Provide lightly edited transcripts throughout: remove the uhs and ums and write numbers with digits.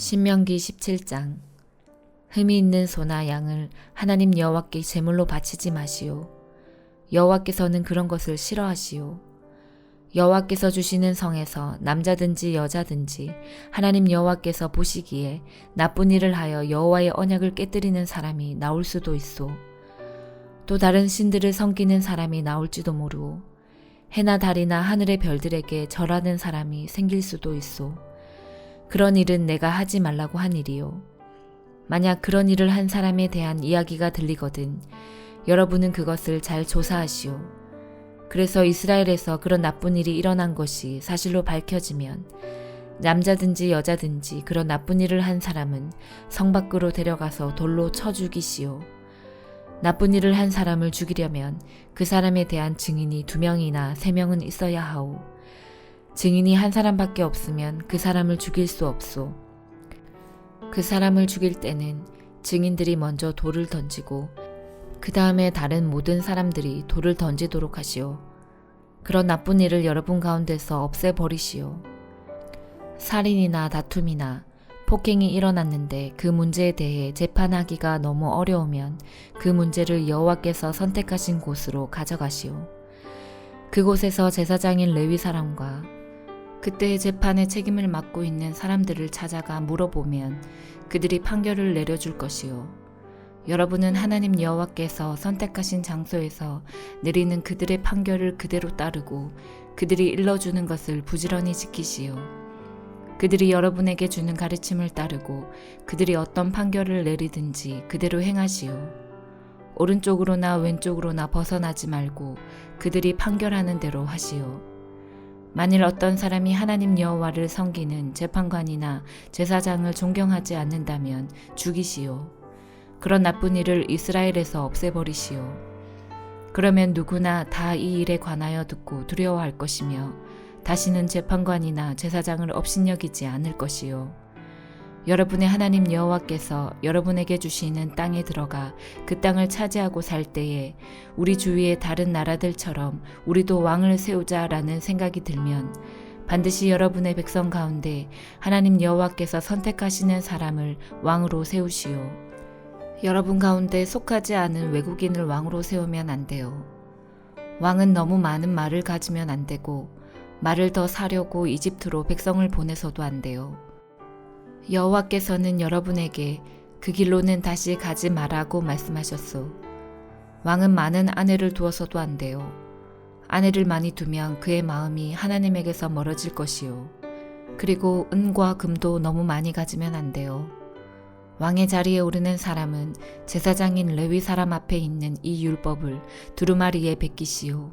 신명기 17장. 흠이 있는 소나 양을 하나님 여호와께 제물로 바치지 마시오. 여호와께서는 그런 것을 싫어하시오. 여호와께서 주시는 성에서 남자든지 여자든지 하나님 여호와께서 보시기에 나쁜 일을 하여 여호와의 언약을 깨뜨리는 사람이 나올 수도 있소. 또 다른 신들을 섬기는 사람이 나올지도 모르오. 해나 달이나 하늘의 별들에게 절하는 사람이 생길 수도 있소. 그런 일은 내가 하지 말라고 한 일이요. 만약 그런 일을 한 사람에 대한 이야기가 들리거든 여러분은 그것을 잘 조사하시오. 그래서 이스라엘에서 그런 나쁜 일이 일어난 것이 사실로 밝혀지면 남자든지 여자든지 그런 나쁜 일을 한 사람은 성 밖으로 데려가서 돌로 쳐 죽이시오. 나쁜 일을 한 사람을 죽이려면 그 사람에 대한 증인이 2명이나 3명은 있어야 하오. 증인이 한 사람밖에 없으면 그 사람을 죽일 수 없소. 그 사람을 죽일 때는 증인들이 먼저 돌을 던지고 그 다음에 다른 모든 사람들이 돌을 던지도록 하시오. 그런 나쁜 일을 여러분 가운데서 없애버리시오. 살인이나 다툼이나 폭행이 일어났는데 그 문제에 대해 재판하기가 너무 어려우면 그 문제를 여호와께서 선택하신 곳으로 가져가시오. 그곳에서 제사장인 레위 사람과 그때의 재판의 책임을 맡고 있는 사람들을 찾아가 물어보면 그들이 판결을 내려줄 것이요. 여러분은 하나님 여호와께서 선택하신 장소에서 내리는 그들의 판결을 그대로 따르고 그들이 일러주는 것을 부지런히 지키시오. 그들이 여러분에게 주는 가르침을 따르고 그들이 어떤 판결을 내리든지 그대로 행하시오. 오른쪽으로나 왼쪽으로나 벗어나지 말고 그들이 판결하는 대로 하시오. 만일 어떤 사람이 하나님 여호와를 섬기는 재판관이나 제사장을 존경하지 않는다면 죽이시오. 그런 나쁜 일을 이스라엘에서 없애버리시오. 그러면 누구나 다 이 일에 관하여 듣고 두려워할 것이며 다시는 재판관이나 제사장을 업신여기지 않을 것이요. 여러분의 하나님 여호와께서 여러분에게 주시는 땅에 들어가 그 땅을 차지하고 살 때에 우리 주위의 다른 나라들처럼 우리도 왕을 세우자라는 생각이 들면 반드시 여러분의 백성 가운데 하나님 여호와께서 선택하시는 사람을 왕으로 세우시오. 여러분 가운데 속하지 않은 외국인을 왕으로 세우면 안 돼요. 왕은 너무 많은 말을 가지면 안 되고 말을 더 사려고 이집트로 백성을 보내서도 안 돼요. 여호와께서는 여러분에게 그 길로는 다시 가지 말라고 말씀하셨소. 왕은 많은 아내를 두어서도 안 돼요. 아내를 많이 두면 그의 마음이 하나님에게서 멀어질 것이요. 그리고 은과 금도 너무 많이 가지면 안 돼요. 왕의 자리에 오르는 사람은 제사장인 레위 사람 앞에 있는 이 율법을 두루마리에 베끼시오.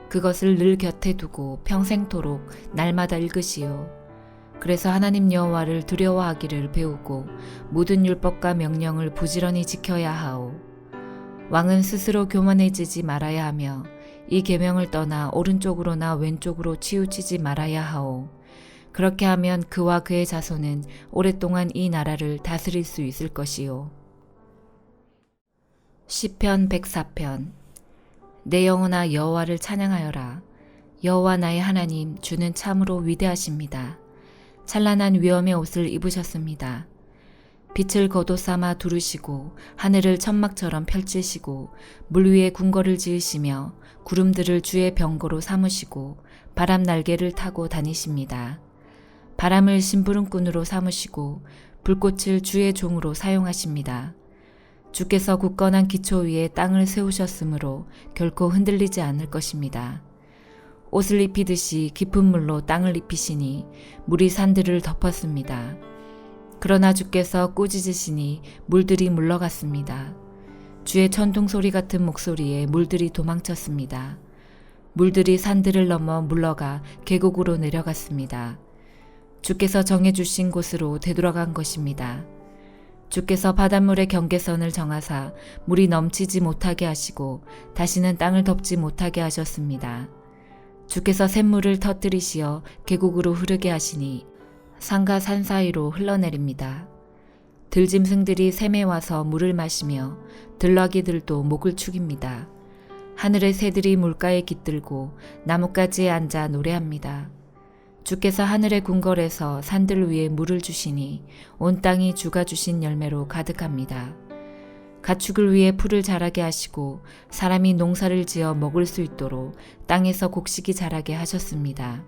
그것을 늘 곁에 두고 평생토록 날마다 읽으시오. 그래서 하나님 여호와를 두려워하기를 배우고 모든 율법과 명령을 부지런히 지켜야 하오. 왕은 스스로 교만해지지 말아야 하며 이 계명을 떠나 오른쪽으로나 왼쪽으로 치우치지 말아야 하오. 그렇게 하면 그와 그의 자손은 오랫동안 이 나라를 다스릴 수 있을 것이요. 시편 104편. 내 영혼아 여호와를 찬양하여라. 여호와 나의 하나님 주는 참으로 위대하십니다. 찬란한 위엄의 옷을 입으셨습니다. 빛을 겉옷삼아 두르시고 하늘을 천막처럼 펼치시고 물 위에 궁궐을 지으시며 구름들을 주의 병거로 삼으시고 바람 날개를 타고 다니십니다. 바람을 심부름꾼으로 삼으시고 불꽃을 주의 종으로 사용하십니다. 주께서 굳건한 기초 위에 땅을 세우셨으므로 결코 흔들리지 않을 것입니다. 옷을 입히듯이 깊은 물로 땅을 입히시니 물이 산들을 덮었습니다. 그러나 주께서 꾸짖으시니 물들이 물러갔습니다. 주의 천둥 소리 같은 목소리에 물들이 도망쳤습니다. 물들이 산들을 넘어 물러가 계곡으로 내려갔습니다. 주께서 정해주신 곳으로 되돌아간 것입니다. 주께서 바닷물의 경계선을 정하사 물이 넘치지 못하게 하시고 다시는 땅을 덮지 못하게 하셨습니다. 주께서 샘물을 터뜨리시어 계곡으로 흐르게 하시니 산과 산 사이로 흘러내립니다. 들짐승들이 샘에 와서 물을 마시며 들나귀들도 목을 축입니다. 하늘의 새들이 물가에 깃들고 나뭇가지에 앉아 노래합니다. 주께서 하늘의 궁궐에서 산들 위에 물을 주시니 온 땅이 주가 주신 열매로 가득합니다. 가축을 위해 풀을 자라게 하시고 사람이 농사를 지어 먹을 수 있도록 땅에서 곡식이 자라게 하셨습니다.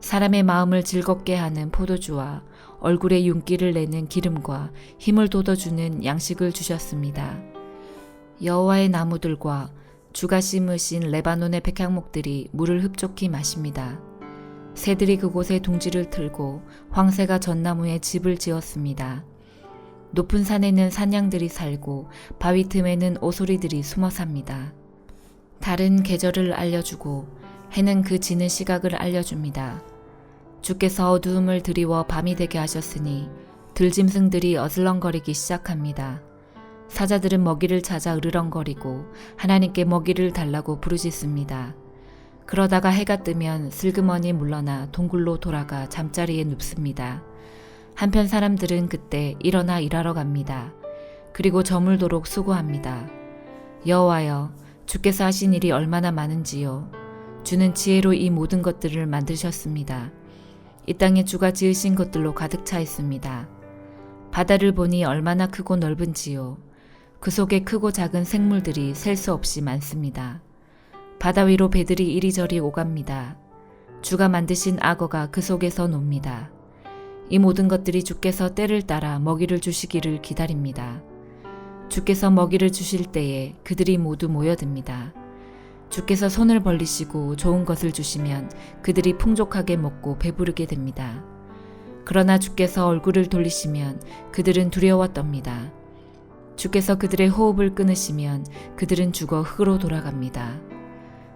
사람의 마음을 즐겁게 하는 포도주와 얼굴에 윤기를 내는 기름과 힘을 돋워주는 양식을 주셨습니다. 여호와의 나무들과 주가 심으신 레바논의 백향목들이 물을 흡족히 마십니다. 새들이 그곳에 둥지를 틀고 황새가 전나무에 집을 지었습니다. 높은 산에는 산양들이 살고 바위 틈에는 오소리들이 숨어 삽니다. 달은 계절을 알려주고 해는 그 지는 시각을 알려줍니다. 주께서 어두움을 드리워 밤이 되게 하셨으니 들짐승들이 어슬렁거리기 시작합니다. 사자들은 먹이를 찾아 으르렁거리고 하나님께 먹이를 달라고 부르짖습니다. 그러다가 해가 뜨면 슬그머니 물러나 동굴로 돌아가 잠자리에 눕습니다. 한편 사람들은 그때 일어나 일하러 갑니다. 그리고 저물도록 수고합니다. 여호와여, 주께서 하신 일이 얼마나 많은지요. 주는 지혜로 이 모든 것들을 만드셨습니다. 이 땅에 주가 지으신 것들로 가득 차 있습니다. 바다를 보니 얼마나 크고 넓은지요. 그 속에 크고 작은 생물들이 셀 수 없이 많습니다. 바다 위로 배들이 이리저리 오갑니다. 주가 만드신 악어가 그 속에서 놉니다. 이 모든 것들이 주께서 때를 따라 먹이를 주시기를 기다립니다. 주께서 먹이를 주실 때에 그들이 모두 모여듭니다. 주께서 손을 벌리시고 좋은 것을 주시면 그들이 풍족하게 먹고 배부르게 됩니다. 그러나 주께서 얼굴을 돌리시면 그들은 두려워 떱니다. 주께서 그들의 호흡을 끊으시면 그들은 죽어 흙으로 돌아갑니다.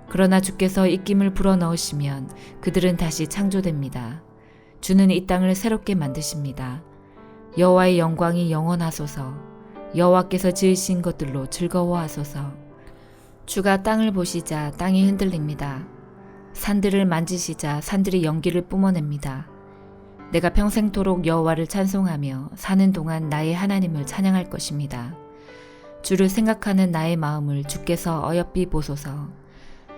그러나 주께서 입김을 불어넣으시면 그들은 다시 창조됩니다. 주는 이 땅을 새롭게 만드십니다. 여호와의 영광이 영원하소서. 여호와께서 지으신 것들로 즐거워하소서. 주가 땅을 보시자 땅이 흔들립니다. 산들을 만지시자 산들이 연기를 뿜어냅니다. 내가 평생토록 여호와를 찬송하며 사는 동안 나의 하나님을 찬양할 것입니다. 주를 생각하는 나의 마음을 주께서 어여삐 보소서.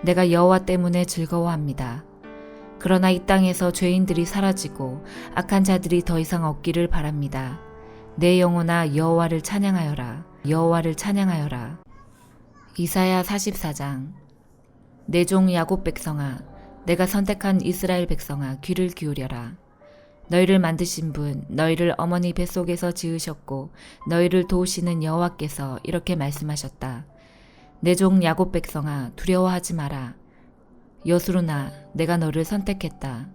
내가 여호와 때문에 즐거워합니다. 그러나 이 땅에서 죄인들이 사라지고 악한 자들이 더 이상 없기를 바랍니다. 내 영혼아 여호와를 찬양하여라. 여호와를 찬양하여라. 이사야 44장. 내 종 야곱 백성아, 내가 선택한 이스라엘 백성아, 귀를 기울여라. 너희를 만드신 분, 너희를 어머니 뱃속에서 지으셨고 너희를 도우시는 여호와께서 이렇게 말씀하셨다. 내 종 야곱 백성아, 두려워하지 마라. 여수로나, 내가 너를 선택했다.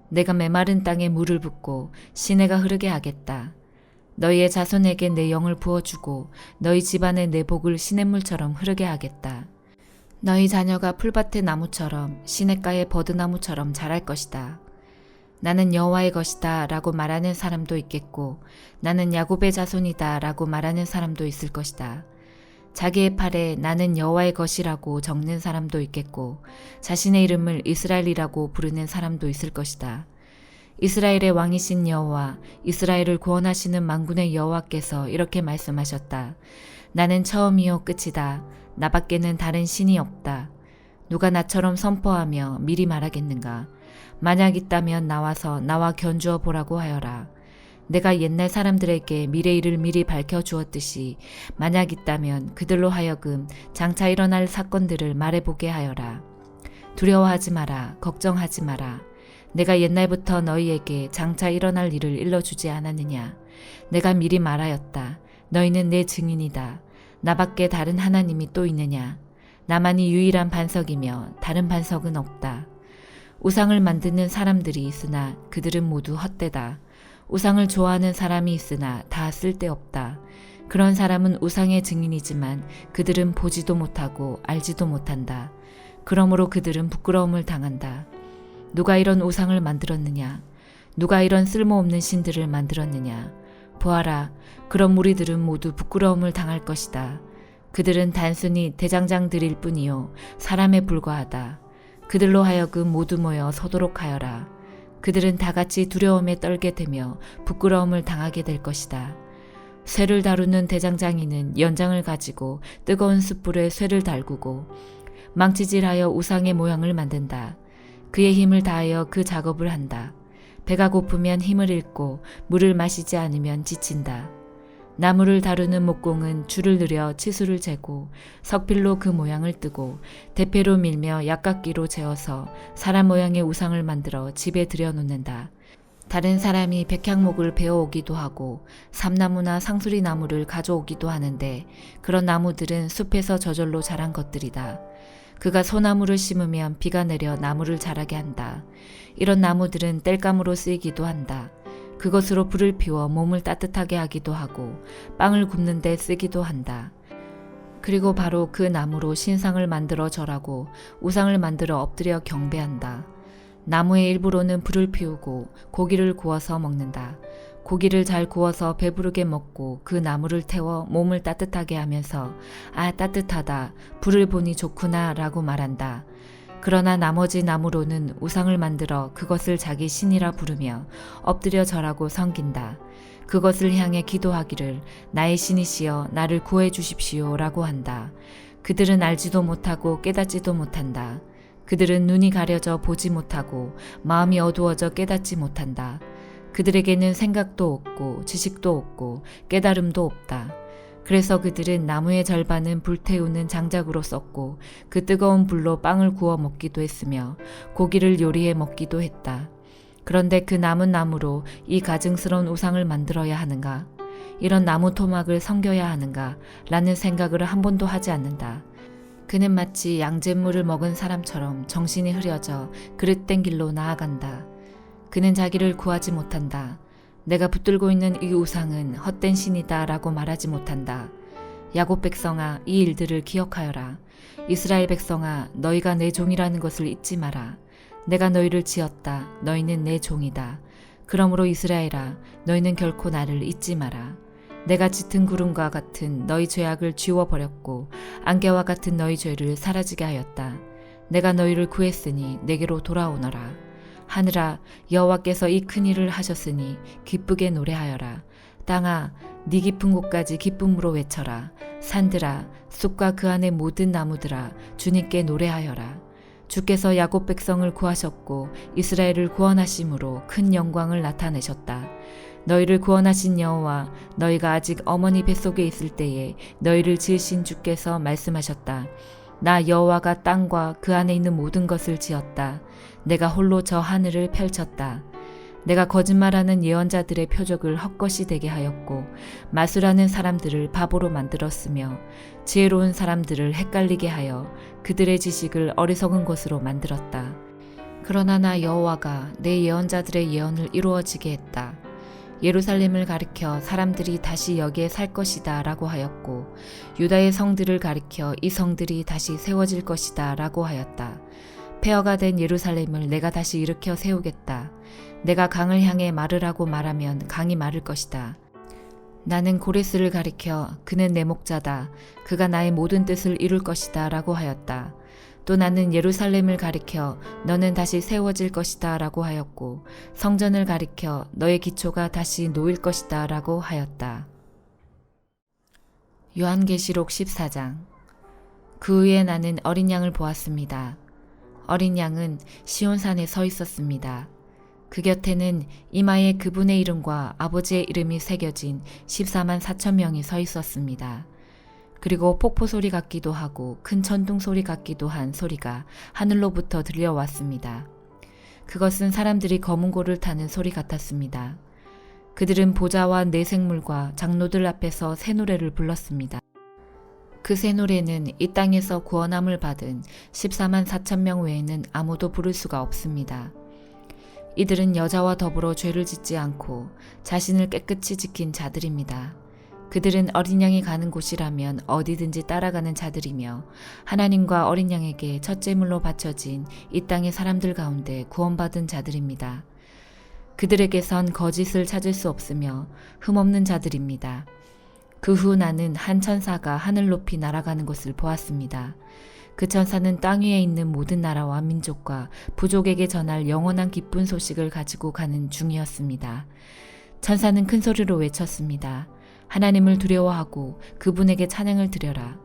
내가 메마른 땅에 물을 붓고 시내가 흐르게 하겠다. 너희의 자손에게 내 영을 부어주고 너희 집안에 내 복을 시냇물처럼 흐르게 하겠다. 너희 자녀가 풀밭의 나무처럼 시냇가의 버드나무처럼 자랄 것이다. 나는 여호와의 것이다 라고 말하는 사람도 있겠고 나는 야곱의 자손이다 라고 말하는 사람도 있을 것이다. 자기의 팔에 나는 여호와의 것이라고 적는 사람도 있겠고 자신의 이름을 이스라엘이라고 부르는 사람도 있을 것이다. 이스라엘의 왕이신 여호와, 이스라엘을 구원하시는 만군의 여호와께서 이렇게 말씀하셨다. 나는 처음이요 끝이다. 나밖에는 다른 신이 없다. 누가 나처럼 선포하며 미리 말하겠는가? 만약 있다면 나와서 나와 견주어 보라고 하여라. 내가 옛날 사람들에게 미래일을 미리 밝혀주었듯이 만약 있다면 그들로 하여금 장차 일어날 사건들을 말해보게 하여라. 두려워하지 마라. 걱정하지 마라. 내가 옛날부터 너희에게 장차 일어날 일을 일러주지 않았느냐. 내가 미리 말하였다. 너희는 내 증인이다. 나밖에 다른 하나님이 또 있느냐. 나만이 유일한 반석이며 다른 반석은 없다. 우상을 만드는 사람들이 있으나 그들은 모두 헛되다. 우상을 좋아하는 사람이 있으나 다 쓸데없다. 그런 사람은 우상의 증인이지만 그들은 보지도 못하고 알지도 못한다. 그러므로 그들은 부끄러움을 당한다. 누가 이런 우상을 만들었느냐? 누가 이런 쓸모없는 신들을 만들었느냐? 보아라, 그런 무리들은 모두 부끄러움을 당할 것이다. 그들은 단순히 대장장들일 뿐이요 사람에 불과하다. 그들로 하여금 모두 모여 서도록 하여라. 그들은 다같이 두려움에 떨게 되며 부끄러움을 당하게 될 것이다. 쇠를 다루는 대장장이는 연장을 가지고 뜨거운 숯불에 쇠를 달구고 망치질하여 우상의 모양을 만든다. 그의 힘을 다하여 그 작업을 한다. 배가 고프면 힘을 잃고 물을 마시지 않으면 지친다. 나무를 다루는 목공은 줄을 늘여 치수를 재고 석필로 그 모양을 뜨고 대패로 밀며 약각기로 재어서 사람 모양의 우상을 만들어 집에 들여놓는다. 다른 사람이 백향목을 베어오기도 하고 삼나무나 상수리 나무를 가져오기도 하는데 그런 나무들은 숲에서 저절로 자란 것들이다. 그가 소나무를 심으면 비가 내려 나무를 자라게 한다. 이런 나무들은 땔감으로 쓰이기도 한다. 그것으로 불을 피워 몸을 따뜻하게 하기도 하고 빵을 굽는 데 쓰기도 한다. 그리고 바로 그 나무로 신상을 만들어 절하고 우상을 만들어 엎드려 경배한다. 나무의 일부로는 불을 피우고 고기를 구워서 먹는다. 고기를 잘 구워서 배부르게 먹고 그 나무를 태워 몸을 따뜻하게 하면서 아 따뜻하다 불을 보니 좋구나 라고 말한다. 그러나 나머지 나무로는 우상을 만들어 그것을 자기 신이라 부르며 엎드려 절하고 섬긴다. 그것을 향해 기도하기를 나의 신이시여 나를 구해 주십시오 라고 한다. 그들은 알지도 못하고 깨닫지도 못한다. 그들은 눈이 가려져 보지 못하고 마음이 어두워져 깨닫지 못한다. 그들에게는 생각도 없고 지식도 없고 깨달음도 없다. 그래서 그들은 나무의 절반은 불태우는 장작으로 썼고 그 뜨거운 불로 빵을 구워 먹기도 했으며 고기를 요리해 먹기도 했다. 그런데 그 남은 나무로 이 가증스러운 우상을 만들어야 하는가? 이런 나무 토막을 섬겨야 하는가? 라는 생각을 한 번도 하지 않는다. 그는 마치 양잿물을 먹은 사람처럼 정신이 흐려져 그릇된 길로 나아간다. 그는 자기를 구하지 못한다. 내가 붙들고 있는 이 우상은 헛된 신이다 라고 말하지 못한다. 야곱 백성아 이 일들을 기억하여라. 이스라엘 백성아 너희가 내 종이라는 것을 잊지 마라. 내가 너희를 지었다. 너희는 내 종이다. 그러므로 이스라엘아 너희는 결코 나를 잊지 마라. 내가 짙은 구름과 같은 너희 죄악을 지워버렸고 안개와 같은 너희 죄를 사라지게 하였다. 내가 너희를 구했으니 내게로 돌아오너라. 하늘아 여호와께서 이 큰일을 하셨으니 기쁘게 노래하여라. 땅아 네 깊은 곳까지 기쁨으로 외쳐라. 산들아 숲과 그 안의 모든 나무들아 주님께 노래하여라. 주께서 야곱 백성을 구하셨고 이스라엘을 구원하심으로 큰 영광을 나타내셨다. 너희를 구원하신 여호와 너희가 아직 어머니 뱃속에 있을 때에 너희를 지으신 주께서 말씀하셨다. 나 여호와가 땅과 그 안에 있는 모든 것을 지었다. 내가 홀로 저 하늘을 펼쳤다. 내가 거짓말하는 예언자들의 표적을 헛것이 되게 하였고 마술하는 사람들을 바보로 만들었으며 지혜로운 사람들을 헷갈리게 하여 그들의 지식을 어리석은 것으로 만들었다. 그러나 나 여호와가 내 예언자들의 예언을 이루어지게 했다. 예루살렘을 가리켜 사람들이 다시 여기에 살 것이다 라고 하였고 유다의 성들을 가리켜 이 성들이 다시 세워질 것이다 라고 하였다. 폐허가 된 예루살렘을 내가 다시 일으켜 세우겠다. 내가 강을 향해 마르라고 말하면 강이 마를 것이다. 나는 고레스를 가리켜 그는 내 목자다. 그가 나의 모든 뜻을 이룰 것이다 라고 하였다. 또 나는 예루살렘을 가리켜 너는 다시 세워질 것이다 라고 하였고 성전을 가리켜 너의 기초가 다시 놓일 것이다 라고 하였다. 요한계시록 14장. 그 후에 나는 어린 양을 보았습니다. 어린 양은 시온산에 서 있었습니다. 그 곁에는 이마에 그분의 이름과 아버지의 이름이 새겨진 14만 4천 명이 서 있었습니다. 그리고 폭포 소리 같기도 하고 큰 천둥 소리 같기도 한 소리가 하늘로부터 들려왔습니다. 그것은 사람들이 검은 고를 타는 소리 같았습니다. 그들은 보좌와 네 생물과 장로들 앞에서 새 노래를 불렀습니다. 그 새 노래는 이 땅에서 구원함을 받은 14만 4천 명 외에는 아무도 부를 수가 없습니다. 이들은 여자와 더불어 죄를 짓지 않고 자신을 깨끗이 지킨 자들입니다. 그들은 어린 양이 가는 곳이라면 어디든지 따라가는 자들이며 하나님과 어린 양에게 첫 제물로 바쳐진 이 땅의 사람들 가운데 구원받은 자들입니다. 그들에게선 거짓을 찾을 수 없으며 흠없는 자들입니다. 그 후 나는 한 천사가 하늘 높이 날아가는 것을 보았습니다. 그 천사는 땅 위에 있는 모든 나라와 민족과 부족에게 전할 영원한 기쁜 소식을 가지고 가는 중이었습니다. 천사는 큰 소리로 외쳤습니다. 하나님을 두려워하고 그분에게 찬양을 드려라.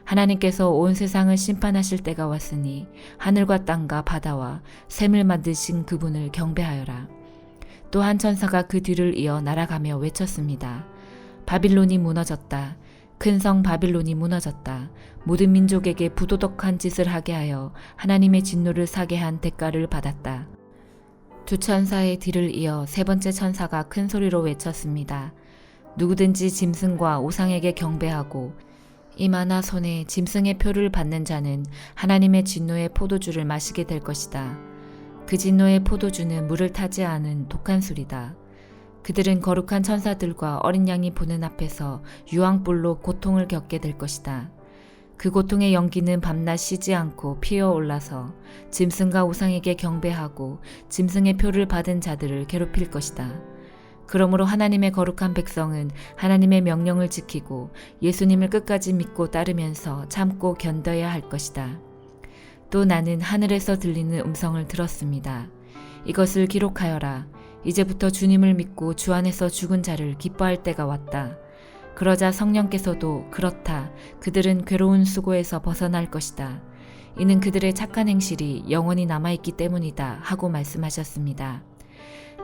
하나님께서 온 세상을 심판하실 때가 왔으니 하늘과 땅과 바다와 샘을 만드신 그분을 경배하여라. 또 한 천사가 그 뒤를 이어 날아가며 외쳤습니다. 바빌론이 무너졌다. 큰 성 바빌론이 무너졌다. 모든 민족에게 부도덕한 짓을 하게 하여 하나님의 진노를 사게 한 대가를 받았다. 두 천사의 뒤를 이어 세 번째 천사가 큰 소리로 외쳤습니다. 누구든지 짐승과 우상에게 경배하고 이마나 손에 짐승의 표를 받는 자는 하나님의 진노의 포도주를 마시게 될 것이다. 그 진노의 포도주는 물을 타지 않은 독한 술이다. 그들은 거룩한 천사들과 어린 양이 보는 앞에서 유황불로 고통을 겪게 될 것이다. 그 고통의 연기는 밤낮 쉬지 않고 피어올라서 짐승과 우상에게 경배하고 짐승의 표를 받은 자들을 괴롭힐 것이다. 그러므로 하나님의 거룩한 백성은 하나님의 명령을 지키고 예수님을 끝까지 믿고 따르면서 참고 견뎌야 할 것이다. 또 나는 하늘에서 들리는 음성을 들었습니다. 이것을 기록하여라. 이제부터 주님을 믿고 주 안에서 죽은 자를 기뻐할 때가 왔다. 그러자 성령께서도 그렇다. 그들은 괴로운 수고에서 벗어날 것이다. 이는 그들의 착한 행실이 영원히 남아있기 때문이다 하고 말씀하셨습니다.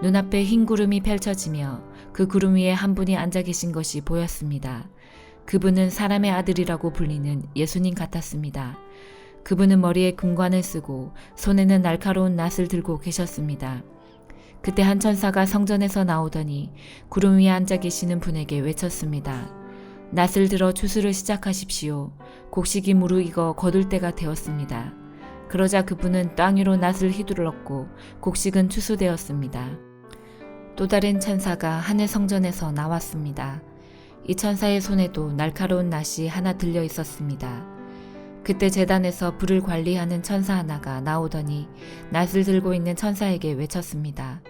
눈앞에 흰 구름이 펼쳐지며 그 구름 위에 한 분이 앉아 계신 것이 보였습니다. 그분은 사람의 아들이라고 불리는 예수님 같았습니다. 그분은 머리에 금관을 쓰고 손에는 날카로운 낫을 들고 계셨습니다. 그때 한 천사가 성전에서 나오더니 구름 위에 앉아 계시는 분에게 외쳤습니다. 낫을 들어 추수를 시작하십시오. 곡식이 무르익어 거둘 때가 되었습니다. 그러자 그분은 땅 위로 낫을 휘둘렀고 곡식은 추수되었습니다. 또 다른 천사가 하늘 성전에서 나왔습니다. 이 천사의 손에도 날카로운 낫이 하나 들려 있었습니다. 그때 제단에서 불을 관리하는 천사 하나가 나오더니 낫을 들고 있는 천사에게 외쳤습니다.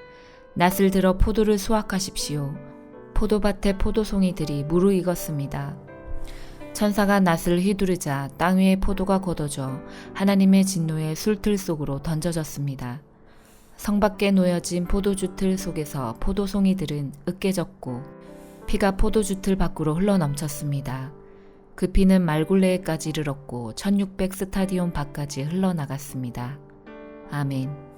낫을 들어 포도를 수확하십시오. 포도밭의 포도송이들이 무르익었습니다. 천사가 낫을 휘두르자 땅 위에 포도가 걷어져 하나님의 진노의 술틀 속으로 던져졌습니다. 성 밖에 놓여진 포도주 틀 속에서 포도송이들은 으깨졌고 피가 포도주 틀 밖으로 흘러넘쳤습니다. 그 피는 말굴레에까지 이르렀고 1600 스타디온 밖까지 흘러나갔습니다. 아멘.